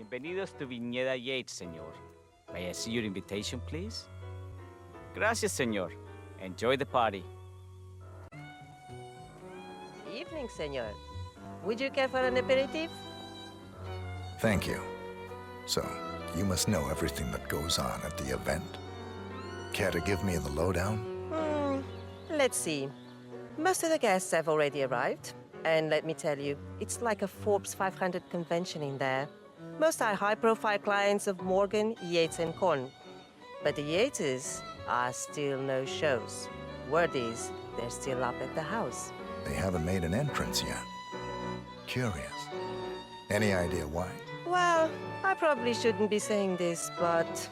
Bienvenidos to Viñeda Yates, señor. May I see your invitation, please? Gracias, señor. Enjoy the party. Evening, senor. Would you care for an aperitif? Thank you. So, you must know everything that goes on at the event. Care to give me the lowdown? Let's see. Most of the guests have already arrived. And let me tell you, it's like a Forbes 500 convention in there. Most are high-profile clients of Morgan, Yates and Korn. But the Yateses are still no shows. Word is, they're still up at the house. They haven't made an entrance yet. Curious. Any idea why? Well, I probably shouldn't be saying this, but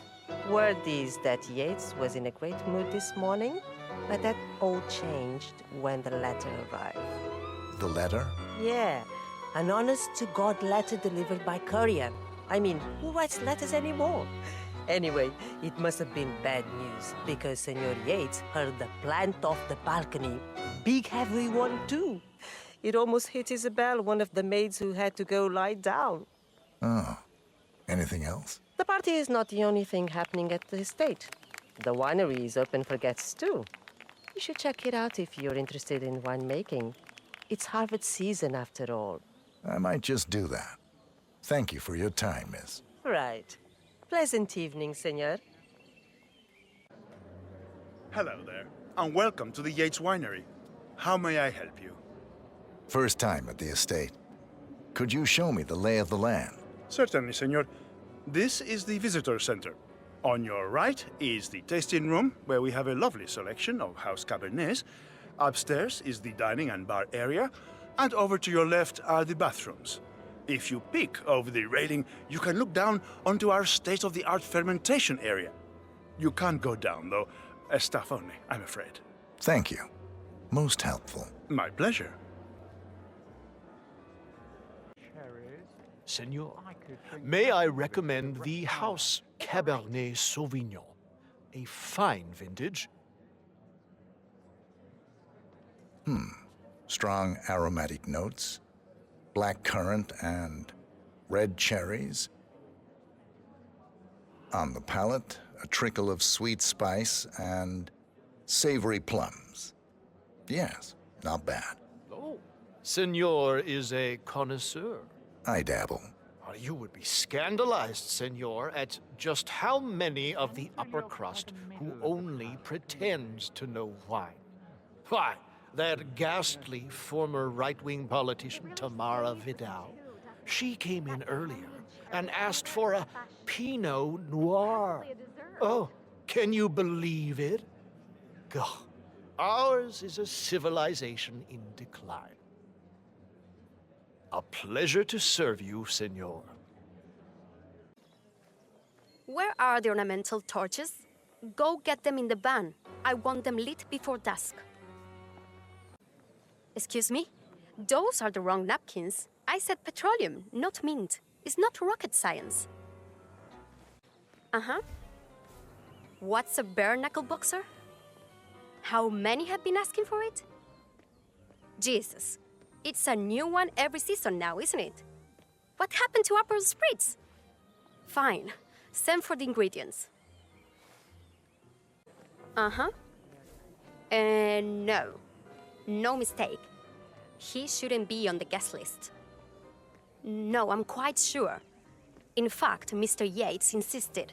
word is that Yates was in a great mood this morning, but that all changed when the letter arrived. The letter? Yeah, an honest-to-God letter delivered by courier. I mean, who writes letters anymore? Anyway, it must have been bad news, because Senor Yates heard the plant off the balcony. Big heavy one, too. It almost hit Isabel, one of the maids who had to go lie down. Oh. Anything else? The party is not the only thing happening at the estate. The winery is open for guests, too. You should check it out if you're interested in winemaking. It's harvest season, after all. I might just do that. Thank you for your time, miss. Right. Pleasant evening, senor. Hello there, and welcome to the Yates Winery. How may I help you? First time at the estate. Could you show me the lay of the land? Certainly, senor. This is the visitor center. On your right is the tasting room, where we have a lovely selection of house Cabernets. Upstairs is the dining and bar area, and over to your left are the bathrooms. If you peek over the railing, you can look down onto our state-of-the-art fermentation area. You can't go down, though. Staff only, I'm afraid. Thank you. Most helpful. My pleasure. Senor, may I recommend the House Cabernet Sauvignon, a fine vintage. Strong aromatic notes, black currant and red cherries. On the palate, a trickle of sweet spice and savory plums. Yes, not bad. Oh, Senor is a connoisseur. I dabble. You would be scandalized, Senor, at just how many of the upper crust who only pretends to know wine. Why, that ghastly former right-wing politician Tamara Vidal, she came in earlier and asked for a Pinot Noir. Oh, can you believe it? God, ours is a civilization in decline. A pleasure to serve you, Senor. Where are the ornamental torches? Go get them in the van. I want them lit before dusk. Excuse me? Those are the wrong napkins. I said petroleum, not mint. It's not rocket science. Uh-huh. What's a bare knuckle boxer? How many have been asking for it? Jesus. It's a new one every season now, isn't it? What happened to Aperol Spritz? Fine. Send for the ingredients. Uh-huh. No. No mistake. He shouldn't be on the guest list. No, I'm quite sure. In fact, Mr. Yates insisted.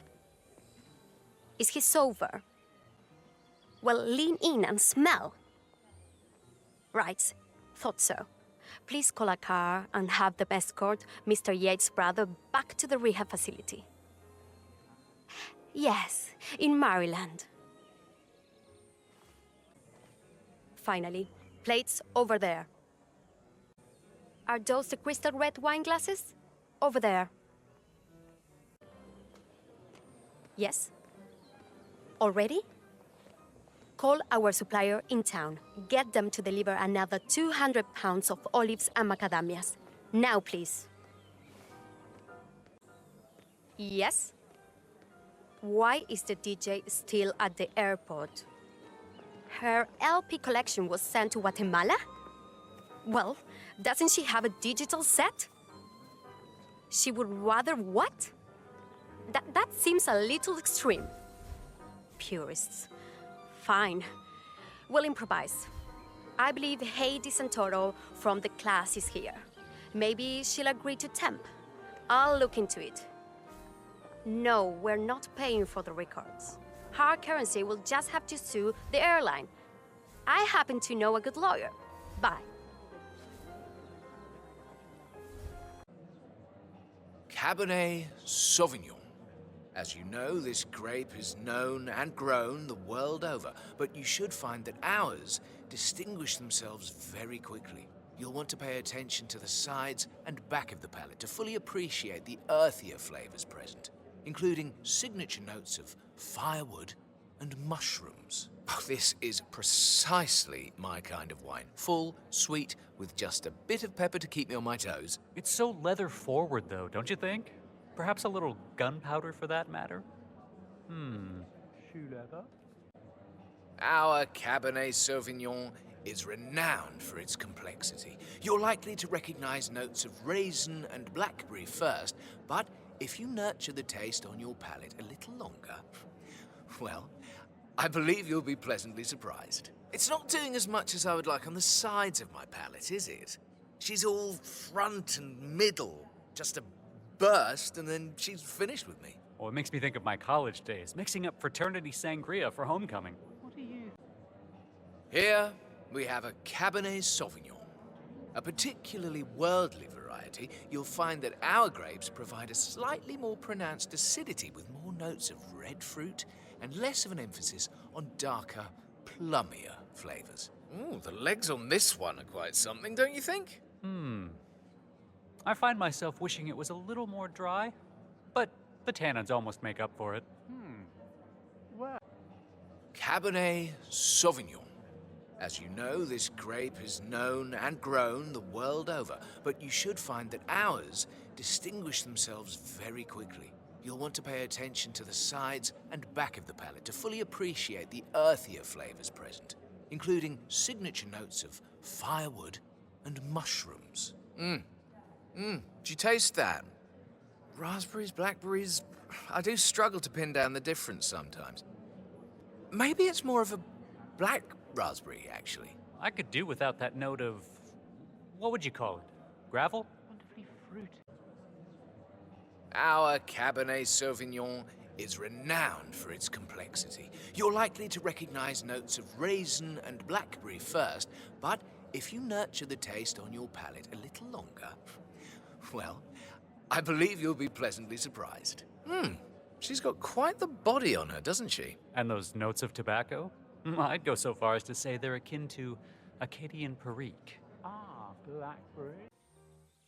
Is he sober? Well, lean in and smell. Right. Thought so. Please call a car and have the escort Mr. Yates' brother back to the rehab facility. Yes, in Maryland. Finally, plates over there. Are those the crystal red wine glasses? Over there. Yes? Already? Call our supplier in town. Get them to deliver another 200 pounds of olives and macadamias. Now, please. Yes? Why is the DJ still at the airport? Her LP collection was sent to Guatemala? Well, doesn't she have a digital set? She would rather what? That seems a little extreme. Purists. Fine. We'll improvise. I believe Heidi Santoro from the class is here. Maybe she'll agree to temp. I'll look into it. No, we're not paying for the records. Hard currency will just have to sue the airline. I happen to know a good lawyer. Bye. Cabernet Sauvignon. As you know, this grape is known and grown the world over, but you should find that ours distinguish themselves very quickly. You'll want to pay attention to the sides and back of the palate to fully appreciate the earthier flavors present, including signature notes of firewood and mushrooms. Oh, this is precisely my kind of wine. Full, sweet, with just a bit of pepper to keep me on my toes. It's so leather forward, though, don't you think? Perhaps a little gunpowder for that matter? Shoe leather? Our Cabernet Sauvignon is renowned for its complexity. You're likely to recognize notes of raisin and blackberry first, but if you nurture the taste on your palate a little longer, well, I believe you'll be pleasantly surprised. It's not doing as much as I would like on the sides of my palate, is it? She's all front and middle, just a burst, and then she's finished with me. Well, it makes me think of my college days, mixing up fraternity sangria for homecoming. What are you? Here we have a Cabernet Sauvignon. A particularly worldly variety, you'll find that our grapes provide a slightly more pronounced acidity with more notes of red fruit and less of an emphasis on darker, plummier flavors. Ooh, the legs on this one are quite something, don't you think? I find myself wishing it was a little more dry, but the tannins almost make up for it. Cabernet Sauvignon. As you know, this grape is known and grown the world over, but you should find that ours distinguish themselves very quickly. You'll want to pay attention to the sides and back of the palate to fully appreciate the earthier flavors present, including signature notes of firewood and mushrooms. Did you taste that? Raspberries, blackberries, I do struggle to pin down the difference sometimes. Maybe it's more of a black raspberry, actually. I could do without that note of... what would you call it? Gravel? Wonderfully fruity. Our Cabernet Sauvignon is renowned for its complexity. You're likely to recognize notes of raisin and blackberry first, but if you nurture the taste on your palate a little longer, well, I believe you'll be pleasantly surprised. She's got quite the body on her, doesn't she? And those notes of tobacco? I'd go so far as to say they're akin to Acadian Perique. Ah, blackberry.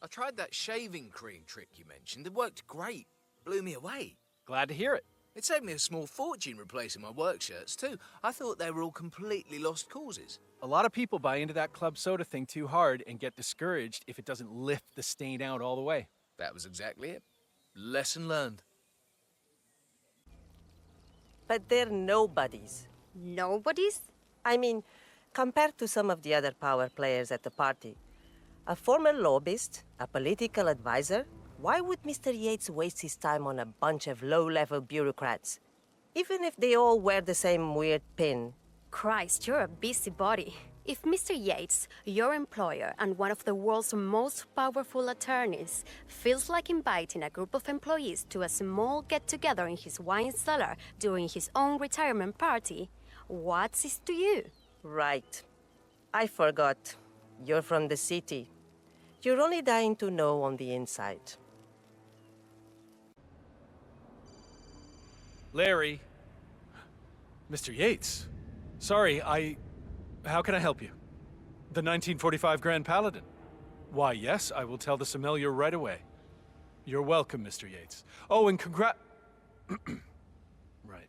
I tried that shaving cream trick you mentioned. It worked great. Blew me away. Glad to hear it. It saved me a small fortune replacing my work shirts, too. I thought they were all completely lost causes. A lot of people buy into that club soda thing too hard and get discouraged if it doesn't lift the stain out all the way. That was exactly it. Lesson learned. But they're nobodies. Nobodies? I mean, compared to some of the other power players at the party. A former lobbyist, a political advisor, why would Mr. Yates waste his time on a bunch of low-level bureaucrats? Even if they all wear the same weird pin. Christ, you're a busybody. If Mr. Yates, your employer and one of the world's most powerful attorneys, feels like inviting a group of employees to a small get-together in his wine cellar during his own retirement party, what's this to you? Right. I forgot. You're from the city. You're only dying to know on the inside. Larry. Mr. Yates. Sorry, How can I help you? The 1945 Grand Paladin. Why, yes, I will tell the sommelier right away. You're welcome, Mr. Yates. Oh, and Right.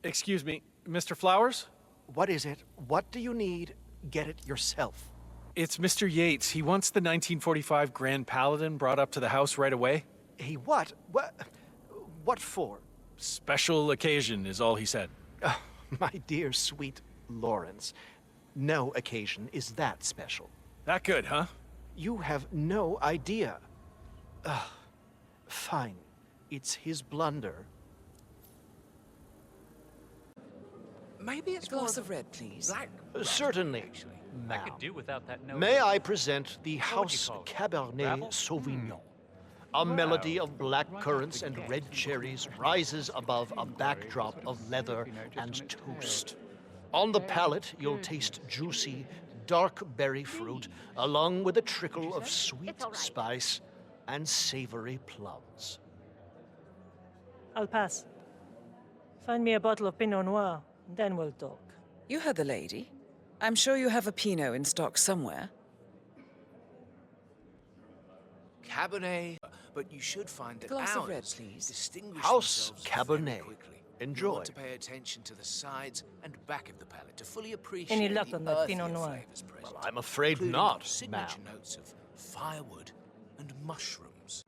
Excuse me, Mr. Flowers? What is it? What do you need? Get it yourself. It's Mr. Yates. He wants the 1945 Grand Paladin brought up to the house right away. He what? What for? Special occasion is all he said. My dear, sweet Lawrence, no occasion is that special. That good, huh? You have no idea. Fine. It's his blunder. Maybe it's A glass more of red, please. black. Certainly, I ma'am. could do without that note. May I present the What would you House call it? Cabernet Gravel? Sauvignon? A melody of black currants and red cherries rises above a backdrop of leather and toast. On the palate, you'll taste juicy, dark berry fruit, along with a trickle of sweet It's all right. spice and savory plums. I'll pass. Find me a bottle of Pinot Noir, then we'll talk. You heard the lady. I'm sure you have a Pinot in stock somewhere. Cabernet, but you should find that Glass of ours red, please. distinguish House themselves Cabernet. very quickly. Enjoy. You want to pay attention to the sides and back of the palate to fully appreciate Any luck the on that earthier Pinot Noir? flavors present, Well, I'm afraid including not, signature ma'am. notes of firewood and mushrooms.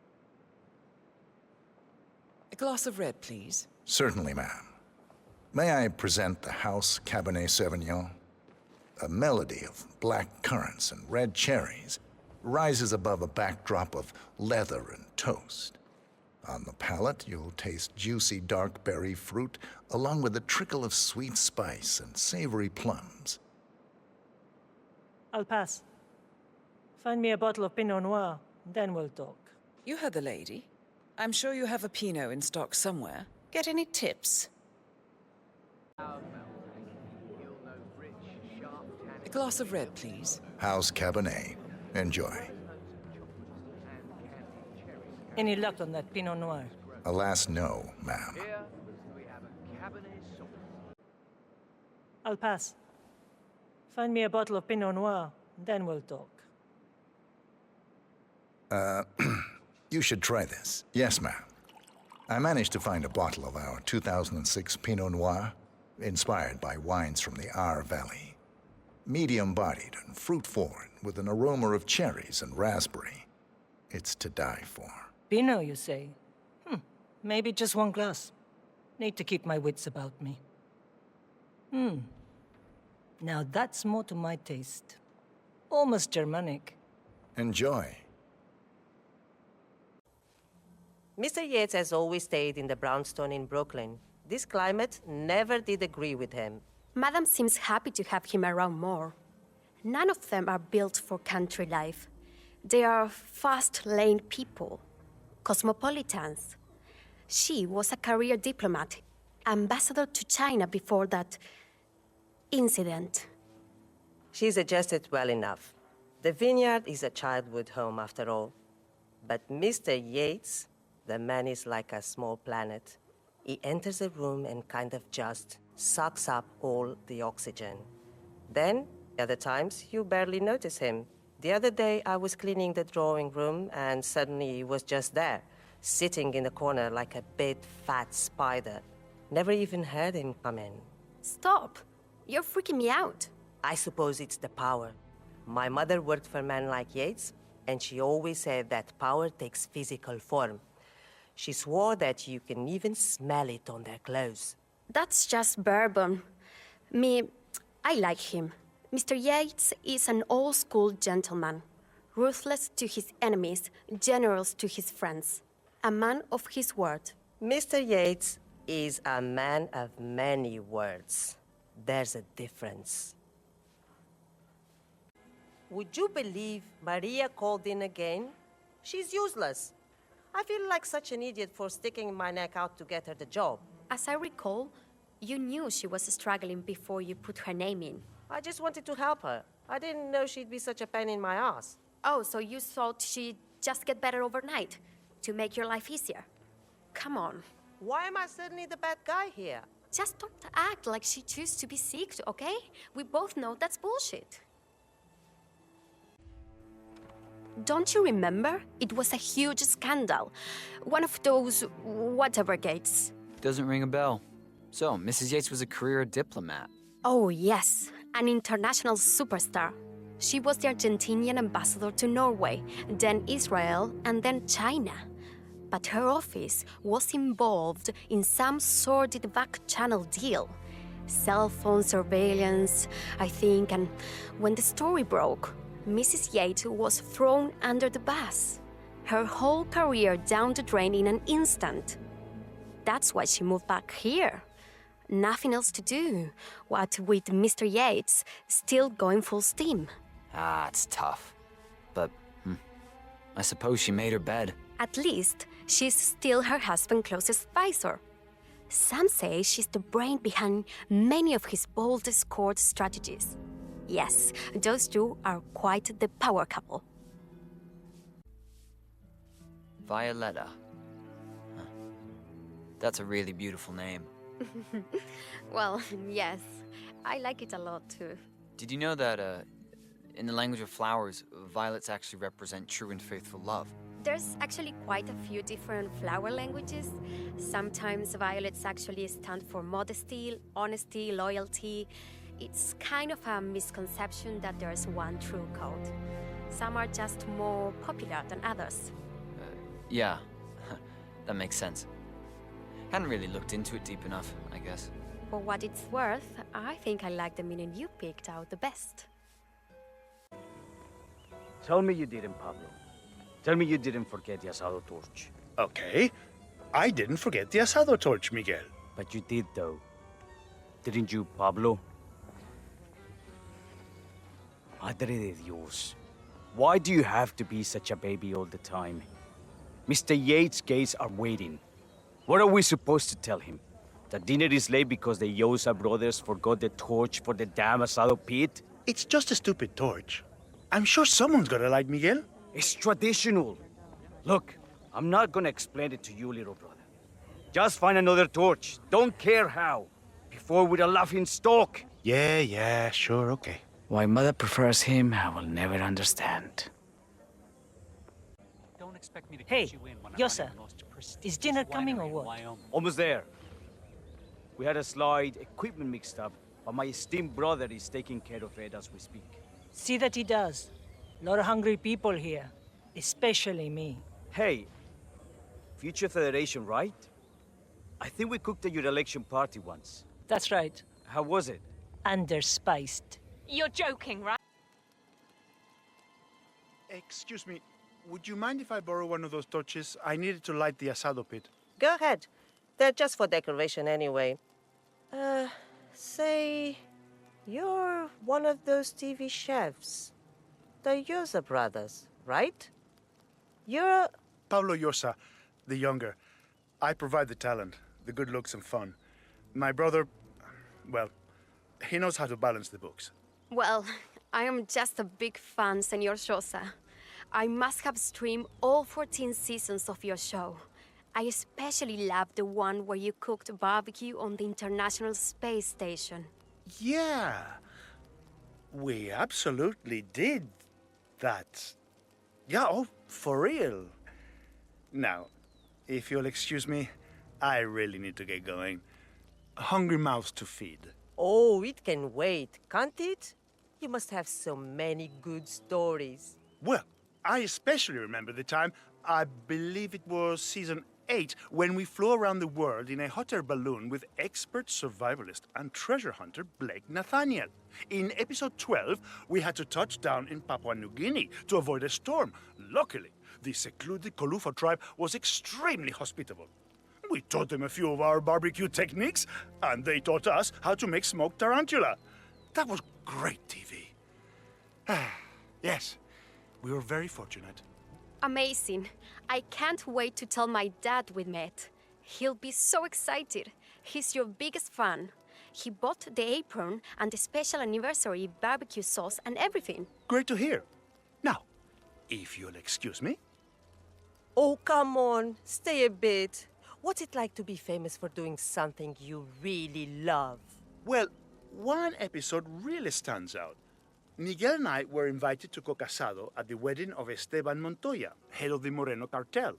A glass of red, please. Certainly, ma'am. May I present the House Cabernet Sauvignon? A melody of black currants and red cherries rises above a backdrop of leather and toast. On the palate, you'll taste juicy dark berry fruit, along with a trickle of sweet spice and savory plums. I'll pass. Find me a bottle of Pinot Noir, then we'll talk. You heard the lady. I'm sure you have a Pinot in stock somewhere. Get any tips? A glass of red, please. House Cabernet. Enjoy. Any luck on that Pinot Noir? Alas, no, ma'am. I'll pass. Find me a bottle of Pinot Noir, then we'll talk. You should try this. Yes, ma'am. I managed to find a bottle of our 2006 Pinot Noir, inspired by wines from the Our Valley. Medium-bodied and fruit-forward, with an aroma of cherries and raspberry. It's to die for. Pinot, you say? Maybe just one glass. Need to keep my wits about me. Now that's more to my taste. Almost Germanic. Enjoy. Mr. Yates has always stayed in the brownstone in Brooklyn. This climate never did agree with him. Madam seems happy to have him around more. None of them are built for country life. They are fast-lane people, cosmopolitans. She was a career diplomat, ambassador to China before that incident. She's adjusted well enough. The vineyard is a childhood home after all. But Mr. Yates, the man is like a small planet. He enters a room and kind of just sucks up all the oxygen. Then, other times, you barely notice him. The other day, I was cleaning the drawing room, and suddenly he was just there, sitting in the corner like a big, fat spider. Never even heard him come in. Stop! You're freaking me out. I suppose it's the power. My mother worked for a man like Yates, and she always said that power takes physical form. She swore that you can even smell it on their clothes. That's just bourbon. I like him. Mr. Yates is an old-school gentleman. Ruthless to his enemies, generous to his friends. A man of his word. Mr. Yates is a man of many words. There's a difference. Would you believe Maria called in again? She's useless. I feel like such an idiot for sticking my neck out to get her the job. As I recall, you knew she was struggling before you put her name in. I just wanted to help her. I didn't know she'd be such a pain in my ass. Oh, so you thought she'd just get better overnight to make your life easier? Come on. Why am I suddenly the bad guy here? Just don't act like she chose to be sick, okay? We both know that's bullshit. Don't you remember? It was a huge scandal. One of those whatever gates. Doesn't ring a bell. So, Mrs. Yates was a career diplomat. Oh, yes. An international superstar. She was the Argentinian ambassador to Norway, then Israel, and then China. But her office was involved in some sordid back-channel deal. cell phone surveillance, I think, and when the story broke, Mrs. Yates was thrown under the bus. Her whole career down the drain in an instant. That's why she moved back here. Nothing else to do, what with Mr. Yates still going full steam. Ah, it's tough. But, I suppose she made her bed. At least, she's still her husband's closest advisor. Some say she's the brain behind many of his boldest court strategies. Yes, those two are quite the power couple. Violetta. Huh. That's a really beautiful name. Well, yes, I like it a lot too. Did you know that, in the language of flowers, violets actually represent true and faithful love? There's actually quite a few different flower languages. Sometimes violets actually stand for modesty, honesty, loyalty. It's kind of a misconception that there's one true code. Some are just more popular than others. Yeah, that makes sense. Hadn't really looked into it deep enough, I guess. For what it's worth, I think I like the meaning you picked out the best. Tell me you didn't, Pablo. Tell me you didn't forget the asado torch. Okay. I didn't forget the asado torch, Miguel. But you did, though. Didn't you, Pablo? Madre de Dios. Why do you have to be such a baby all the time? Mr. Yates' gates are waiting. What are we supposed to tell him? That dinner is late because the Yosa brothers forgot the torch for the damn asado pit? It's just a stupid torch. I'm sure someone's got a light, Miguel. It's traditional. Look, I'm not gonna explain it to you, little brother. Just find another torch, don't care how, before with a laughing stock. Yeah, sure, okay. Why Mother prefers him, I will never understand. Don't expect me to Hey, catch you in when Yosa, I'm running the most prestigious is dinner coming or winery in what? Wyoming. Almost there. We had a slight equipment mixed up, but my esteemed brother is taking care of it as we speak. See that he does. A lot of hungry people here, especially me. Hey, future Federation, right? I think we cooked at your election party once. That's right. How was it? Underspiced. You're joking, right? Excuse me, would you mind if I borrow one of those torches? I needed to light the asado pit. Go ahead. They're just for decoration anyway. Say, you're one of those TV chefs. The Yosa brothers, right? You're... Pablo Yosa, the younger. I provide the talent, the good looks and fun. My brother, well, he knows how to balance the books. Well, I am just a big fan, Senor Sosa. I must have streamed all 14 seasons of your show. I especially loved the one where you cooked barbecue on the International Space Station. Yeah, we absolutely did that. Yeah, oh, for real. Now, if you'll excuse me, I really need to get going. Hungry mouths to feed. Oh, it can wait, can't it? You must have so many good stories. Well, I especially remember the time, I believe it was season 8, when we flew around the world in a hot air balloon with expert survivalist and treasure hunter Blake Nathaniel. In episode 12, we had to touch down in Papua New Guinea to avoid a storm. Luckily, the secluded Kolufa tribe was extremely hospitable. We taught them a few of our barbecue techniques, and they taught us how to make smoked tarantula. That was great TV. Yes, we were very fortunate. Amazing. I can't wait to tell my dad we met. He'll be so excited. He's your biggest fan. He bought the apron and the special anniversary barbecue sauce and everything. Great to hear. Now, if you'll excuse me. Oh, come on. Stay a bit. What's it like to be famous for doing something you really love? Well, one episode really stands out. Miguel and I were invited to cook asado at the wedding of Esteban Montoya, head of the Moreno cartel.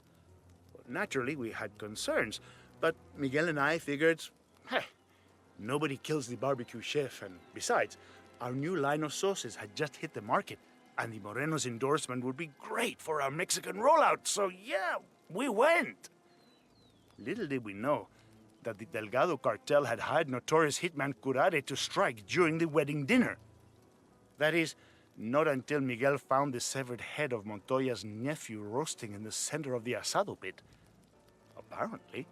Well, naturally, we had concerns, but Miguel and I figured, hey, nobody kills the barbecue chef, and besides, our new line of sauces had just hit the market, and the Moreno's endorsement would be great for our Mexican rollout, so yeah, we went. Little did we know, that the Delgado cartel had hired notorious hitman Curare to strike during the wedding dinner. That is, not until Miguel found the severed head of Montoya's nephew roasting in the center of the asado pit. Apparently,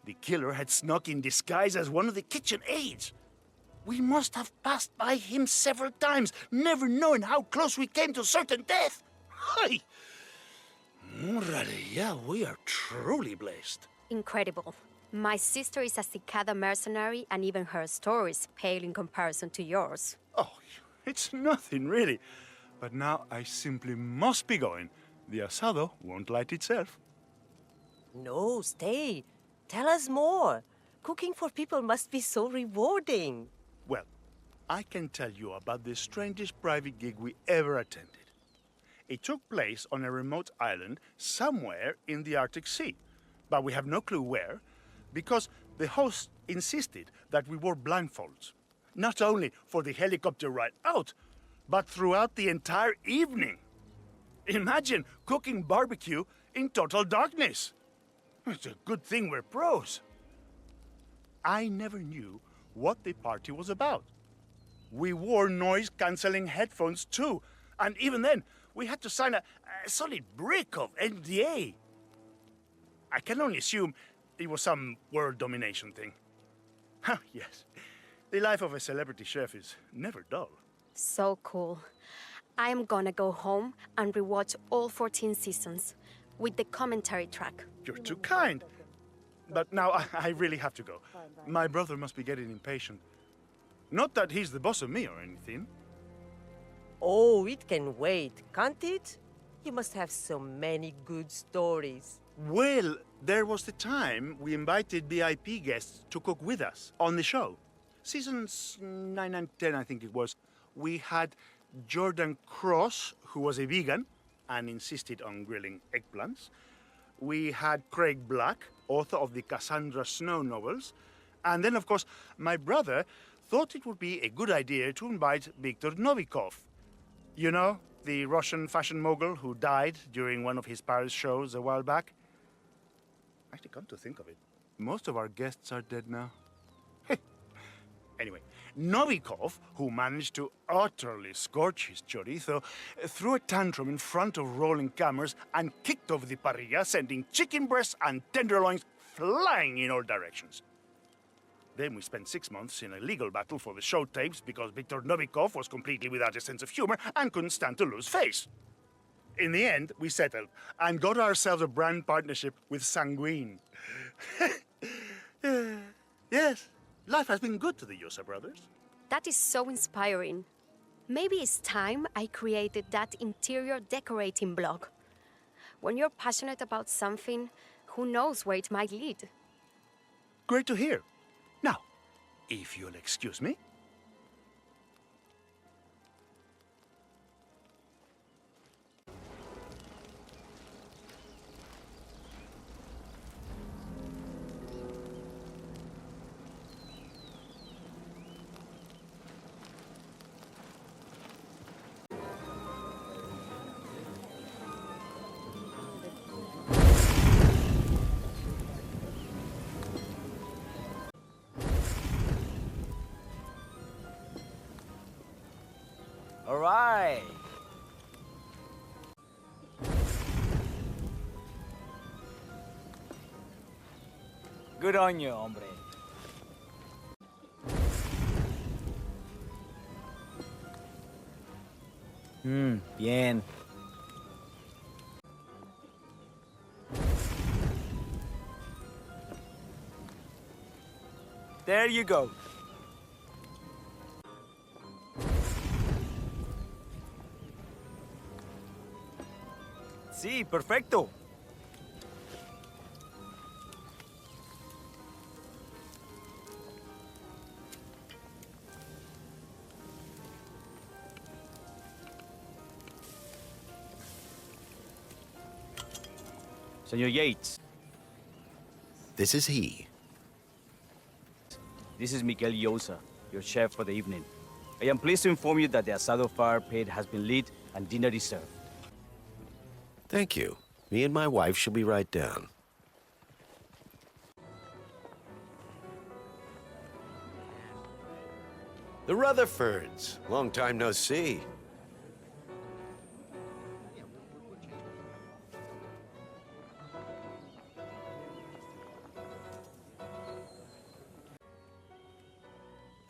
the killer had snuck in disguise as one of the kitchen aides. We must have passed by him several times, never knowing how close we came to certain death. Hi! Yeah, we are truly blessed. Incredible. My sister is a cicada mercenary, and even her stories pale in comparison to yours. Oh, it's nothing really. But now I simply must be going. The asado won't light itself. No, stay. Tell us more. Cooking for people must be so rewarding. Well, I can tell you about the strangest private gig we ever attended. It took place on a remote island somewhere in the Arctic Sea, but we have no clue where, because the host insisted that we wore blindfolds, not only for the helicopter ride out, but throughout the entire evening. Imagine cooking barbecue in total darkness. It's a good thing we're pros. I never knew what the party was about. We wore noise-canceling headphones too, and even then, we had to sign a solid brick of NDA. I can only assume it was some world domination thing. Huh, yes. The life of a celebrity chef is never dull. So cool. I am gonna go home and rewatch all 14 seasons with the commentary track. You're too kind. But now I really have to go. My brother must be getting impatient. Not that he's the boss of me or anything. Oh, it can wait, can't it? You must have so many good stories. Well, there was the time we invited VIP guests to cook with us on the show. Seasons 9 and 10, I think it was. We had Jordan Cross, who was a vegan and insisted on grilling eggplants. We had Craig Black, author of the Cassandra Snow novels. And then, of course, my brother thought it would be a good idea to invite Viktor Novikov. You know, the Russian fashion mogul who died during one of his Paris shows a while back. Actually, come to think of it, most of our guests are dead now. Anyway, Novikov, who managed to utterly scorch his chorizo, threw a tantrum in front of rolling cameras and kicked over the parrilla, sending chicken breasts and tenderloins flying in all directions. Then we spent 6 months in a legal battle for the show tapes because Viktor Novikov was completely without a sense of humor and couldn't stand to lose face. In the end, we settled and got ourselves a brand partnership with Sanguine. Yes, life has been good to the Yosa brothers. That is so inspiring. Maybe it's time I created that interior decorating blog. When you're passionate about something, who knows where it might lead? Great to hear. Now, if you'll excuse me. All right. Good on you, hombre. Bien. There you go. Sí, perfecto. Senor Yates. This is he. This is Miguel Yosa, your chef for the evening. I am pleased to inform you that the asado fire pit has been lit and dinner is served. Thank you. Me and my wife shall be right down. Rutherfords. Long time no see.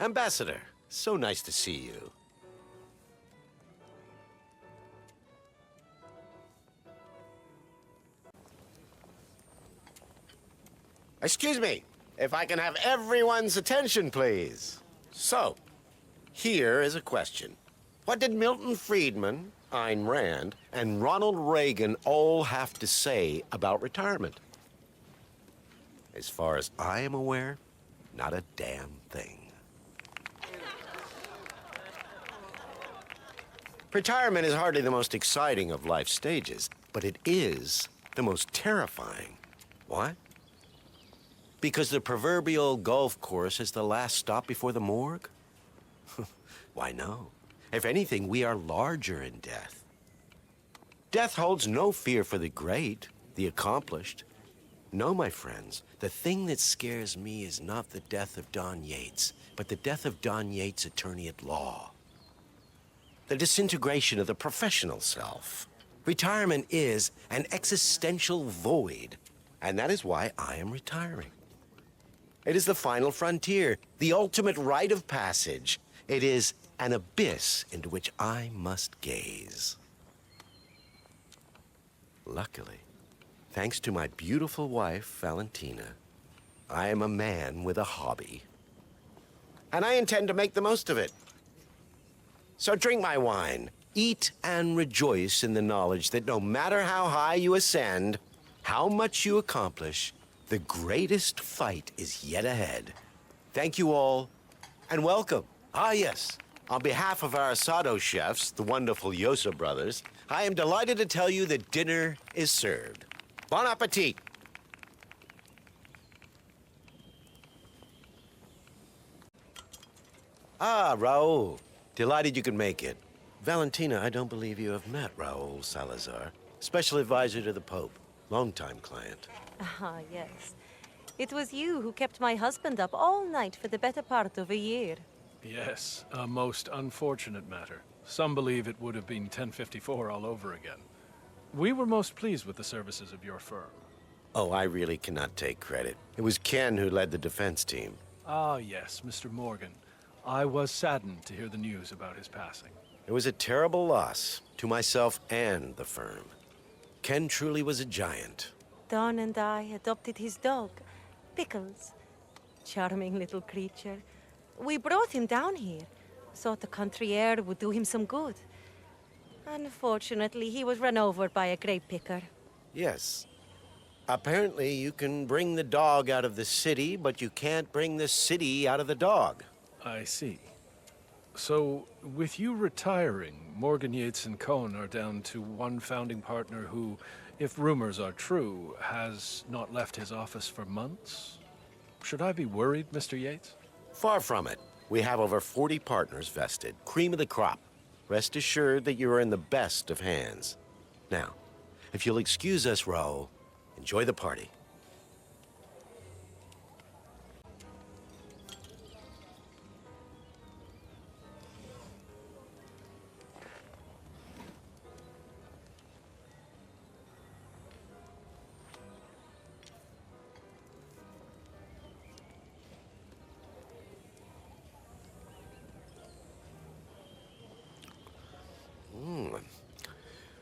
Ambassador, so nice to see you. Excuse me, if I can have everyone's attention, please. So, here is a question. What did Milton Friedman, Ayn Rand, and Ronald Reagan all have to say about retirement? As far as I am aware, not a damn thing. Retirement is hardly the most exciting of life stages, but it is the most terrifying. Why? Because the proverbial golf course is the last stop before the morgue? Why, no. If anything, we are larger in death. Death holds no fear for the great, the accomplished. No, my friends, the thing that scares me is not the death of Don Yates, but the death of Don Yates' attorney at law. The disintegration of the professional self. Retirement is an existential void, and that is why I am retiring. It is the final frontier, the ultimate rite of passage. It is an abyss into which I must gaze. Luckily, thanks to my beautiful wife, Valentina, I am a man with a hobby. And I intend to make the most of it. So drink my wine, eat and rejoice in the knowledge that no matter how high you ascend, how much you accomplish, the greatest fight is yet ahead. Thank you all, and welcome. Ah, yes. On behalf of our asado chefs, the wonderful Yosa brothers, I am delighted to tell you that dinner is served. Bon appetit! Ah, Raul. Delighted you could make it. Valentina, I don't believe you have met Raul Salazar, special advisor to the Pope, longtime client. Ah, yes. It was you who kept my husband up all night for the better part of a year. Yes, a most unfortunate matter. Some believe it would have been 1054 all over again. We were most pleased with the services of your firm. Oh, I really cannot take credit. It was Ken who led the defense team. Ah, yes, Mr. Morgan. I was saddened to hear the news about his passing. It was a terrible loss to myself and the firm. Ken truly was a giant. Don and I adopted his dog, Pickles. Charming little creature. We brought him down here. Thought the country air would do him some good. Unfortunately, he was run over by a grape picker. Yes. Apparently, you can bring the dog out of the city, but you can't bring the city out of the dog. I see. So, with you retiring, Morgan Yates and Cohn are down to one founding partner who, if rumors are true, has not left his office for months? Should I be worried, Mr. Yates? Far from it. We have over 40 partners vested, cream of the crop. Rest assured that you are in the best of hands. Now, if you'll excuse us, Raul, enjoy the party.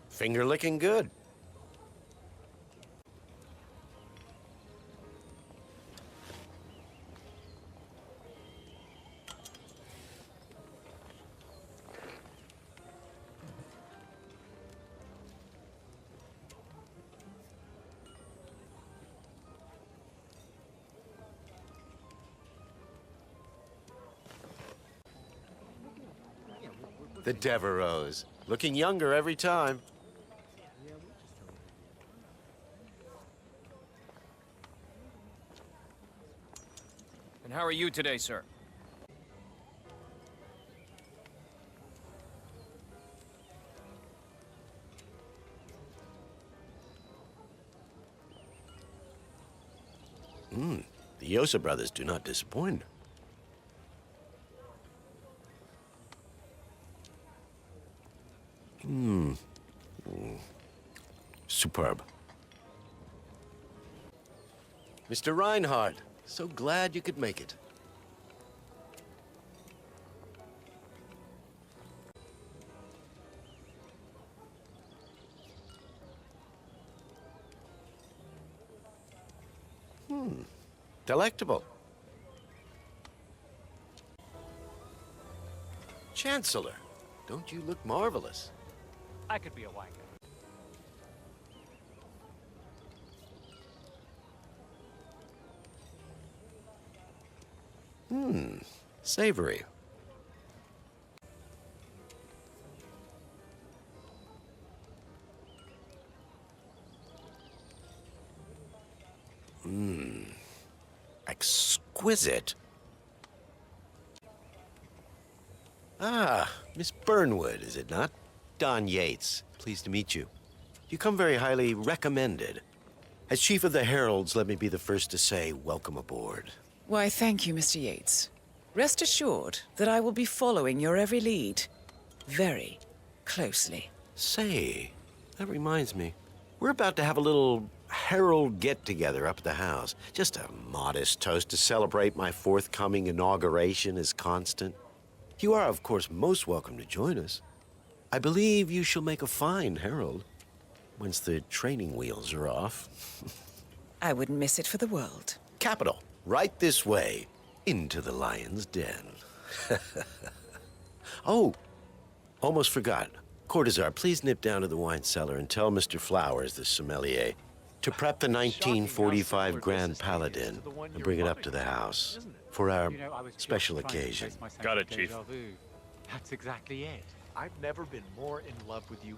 Finger licking good. The Devereaux, looking younger every time. And how are you today, sir? The Yosa brothers do not disappoint. Superb. Mr. Reinhardt, so glad you could make it. Delectable. Chancellor, don't you look marvelous? I could be a wine guy. Savory. Exquisite. Ah, Miss Burnwood, is it not? Don Yates, pleased to meet you. You come very highly recommended. As Chief of the Heralds, let me be the first to say welcome aboard. Why, thank you, Mr. Yates. Rest assured that I will be following your every lead very closely. Say, that reminds me. We're about to have a little herald get-together up at the house. Just a modest toast to celebrate my forthcoming inauguration as Constant. You are, of course, most welcome to join us. I believe you shall make a fine herald once the training wheels are off. I wouldn't miss it for the world. Capital. Right this way, into the lion's den. Oh, almost forgot. Cortazar, please nip down to the wine cellar and tell Mr. Flowers, the sommelier, to prep the 1945 Grand Paladin and bring it up to the house for our special occasion. Got it, Chief. That's exactly it. I've never been more in love with you.